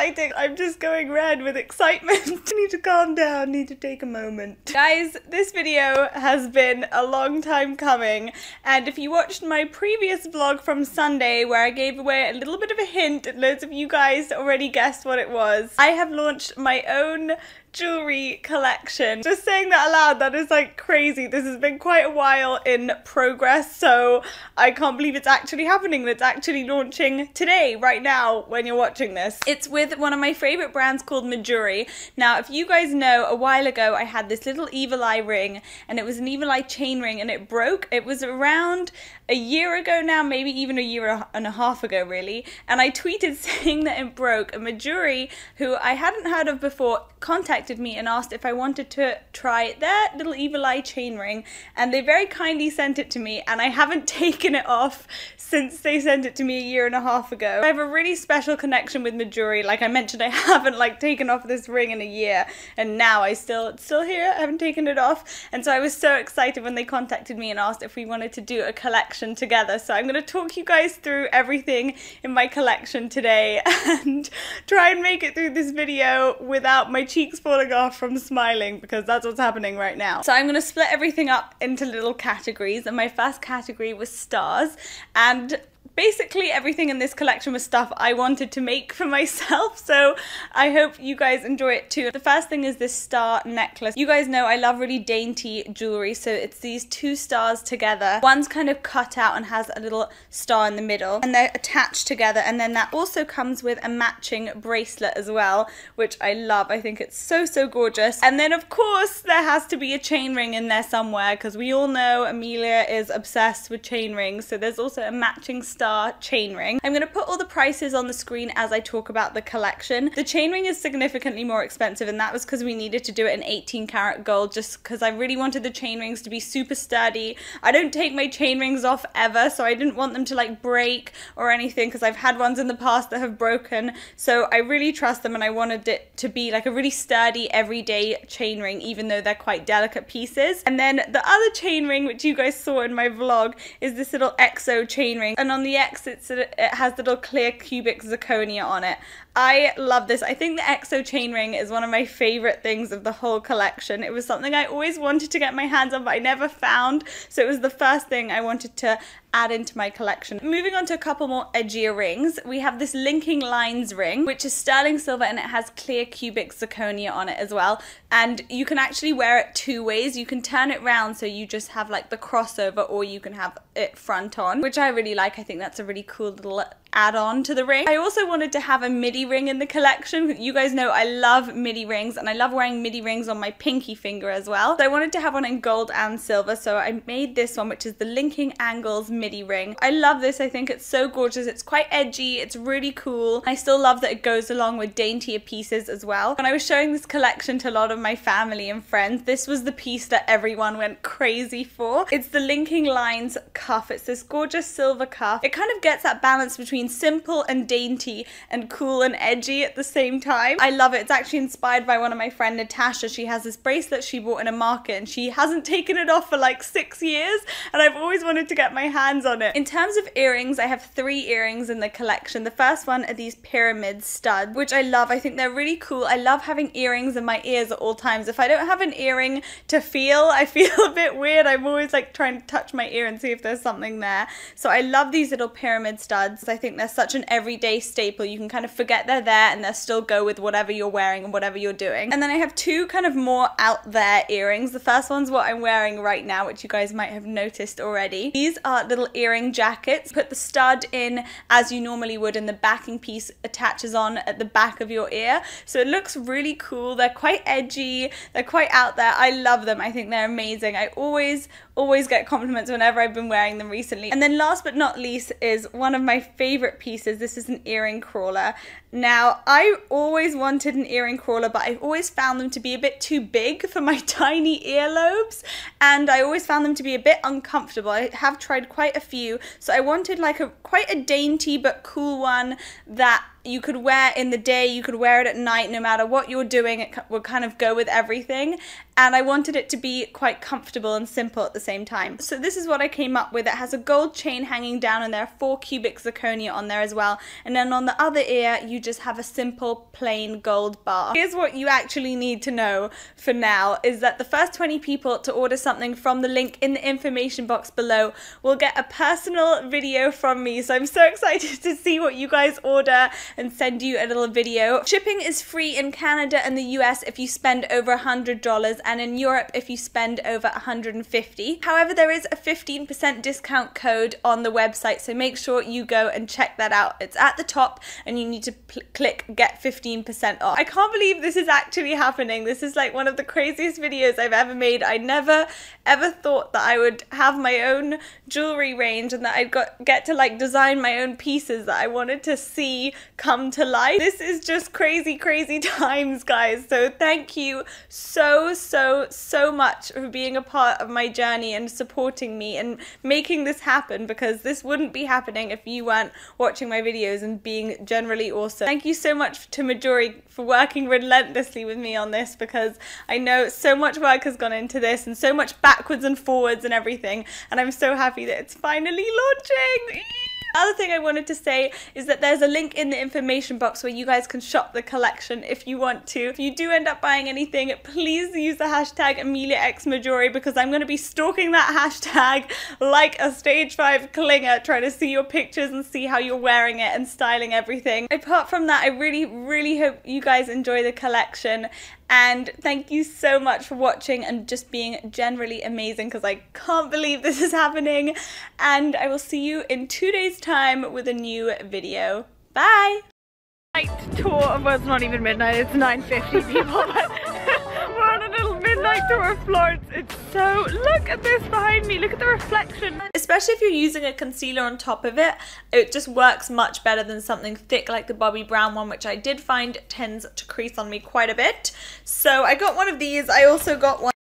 exciting. I'm just going red with excitement. I need to calm down, need to take a moment. Guys, this video has been a long time coming, and if you watched my previous vlog from Sunday where I gave away a little bit of a hint and loads of you guys already guessed what it was, I have launched my own jewelry collection. Just saying that aloud, that is like crazy. This has been quite a while in progress, so I can't believe it's actually happening. It's actually launching today, right now, when you're watching this. It's with one of my favorite brands called Jewellery. Now, if you guys know, a while ago I had this little evil eye ring, and it was an evil eye chain ring, and it broke. It was around a year ago now, maybe even a year and a half ago really, and I tweeted saying that it broke, and Jewellery, who I hadn't heard of before, contacted me and asked if I wanted to try their little evil eye chain ring, and they very kindly sent it to me, and I haven't taken it off since they sent it to me a year and a half ago. I have a really special connection with Jewellery. Like I mentioned, I haven't like taken off this ring in a year, and now it's still here. I haven't taken it off, and so I was so excited when they contacted me and asked if we wanted to do a collection together. So I'm going to talk you guys through everything in my collection today and try and make it through this video without my cheeks falling off from smiling, because that's what's happening right now. So I'm going to split everything up into little categories, and my first category was stars, and basically everything in this collection was stuff I wanted to make for myself, so I hope you guys enjoy it too. The first thing is this star necklace. You guys know I love really dainty jewelry, so it's these two stars together. One's kind of cut out and has a little star in the middle, and they're attached together, and then that also comes with a matching bracelet as well, which I love. I think it's so gorgeous. And then of course there has to be a chain ring in there somewhere, because we all know Amelia is obsessed with chain rings, so there's also a matching star chain ring. I'm going to put all the prices on the screen as I talk about the collection. The chain ring is significantly more expensive, and that was because we needed to do it in 18 karat gold, just because I really wanted the chain rings to be super sturdy. I don't take my chain rings off ever, so I didn't want them to like break or anything, because I've had ones in the past that have broken, so I really trust them, and I wanted it to be like a really sturdy everyday chain ring, even though they're quite delicate pieces. And then the other chain ring, which you guys saw in my vlog, is this little EXO chain ring, and on the X it has little clear cubic zirconia on it. I love this. I think the EXO chain ring is one of my favorite things of the whole collection. It was something I always wanted to get my hands on, but I never found, so it was the first thing I wanted to add into my collection. Moving on to a couple more edgier rings, we have this linking lines ring, which is sterling silver, and it has clear cubic zirconia on it as well, and you can actually wear it two ways. You can turn it round so you just have like the crossover, or you can have it front on, which I really like. I think that's a really cool little add-on to the ring. I also wanted to have a midi ring in the collection. You guys know I love midi rings, and I love wearing midi rings on my pinky finger as well. So I wanted to have one in gold and silver, so I made this one, which is the Linking Angles midi ring. I love this. I think it's so gorgeous. It's quite edgy. It's really cool. I still love that it goes along with daintier pieces as well. When I was showing this collection to a lot of my family and friends, this was the piece that everyone went crazy for. It's the Linking Lines cuff. It's this gorgeous silver cuff. It kind of gets that balance between simple and dainty and cool and edgy at the same time. I love it. It's actually inspired by one of my friend Natasha. She has this bracelet she bought in a market, and she hasn't taken it off for like 6 years, and I've always wanted to get my hands on it. In terms of earrings, I have 3 earrings in the collection. The first one are these pyramid studs, which I love. I think they're really cool. I love having earrings in my ears at all times. If I don't have an earring to feel, I feel a bit weird. I'm always like trying to touch my ear and see if there's something there. So I love these little pyramid studs. I think they're such an everyday staple. You can kind of forget they're there and they'll still go with whatever you're wearing and whatever you're doing. And then I have 2 kind of more out there earrings. The first one's what I'm wearing right now, which you guys might have noticed already. These are little earring jackets. Put the stud in as you normally would, and the backing piece attaches on at the back of your ear. So it looks really cool. They're quite edgy. They're quite out there. I love them. I think they're amazing. I always get compliments whenever I've been wearing them recently. And then last but not least is one of my favorite pieces. This is an earring crawler. Now, I always wanted an earring crawler, but I've always found them to be a bit too big for my tiny earlobes, and I always found them to be a bit uncomfortable. I have tried quite a few, so I wanted like quite a dainty but cool one that you could wear in the day, you could wear it at night, no matter what you're doing, it would kind of go with everything. And I wanted it to be quite comfortable and simple at the same time. So this is what I came up with. It has a gold chain hanging down and there are 4 cubic zirconia on there as well. And then on the other ear, you just have a simple plain gold bar. Here's what you actually need to know for now, is that the first 20 people to order something from the link in the information box below will get a personal video from me. So I'm so excited to see what you guys order and send you a little video. Shipping is free in Canada and the US if you spend over $100, and in Europe if you spend over $150. However, there is a 15% discount code on the website, so make sure you go and check that out. It's at the top and you need to click get 15% off. I can't believe this is actually happening. This is like one of the craziest videos I've ever made. I never ever thought that I would have my own jewelry range and that I'd get to like design my own pieces that I wanted to see come to life. This is just crazy times, guys. So thank you so much for being a part of my journey and supporting me and making this happen, because this wouldn't be happening if you weren't watching my videos and being generally awesome. Thank you so much to Jewellery for working relentlessly with me on this, because I know so much work has gone into this and so much backwards and forwards and everything, and I'm so happy that it's finally launching. The other thing I wanted to say is that there's a link in the information box where you guys can shop the collection if you want to. If you do end up buying anything, please use the hashtag AmeliaXMajewellery, because I'm going to be stalking that hashtag like a stage 5 clinger, trying to see your pictures and see how you're wearing it and styling everything. Apart from that, I really hope you guys enjoy the collection. And thank you so much for watching and just being generally amazing, because I can't believe this is happening. And I will see you in 2 days' time with a new video. Bye! Night tour, well, it's not even midnight, it's 9:50 people, but we're on a little midnight tour of Florence. It's so, look at this behind me, look at the reflection. Especially if you're using a concealer on top of it, it just works much better than something thick like the Bobbi Brown one, which I did find tends to crease on me quite a bit. So I got one of these. I also got one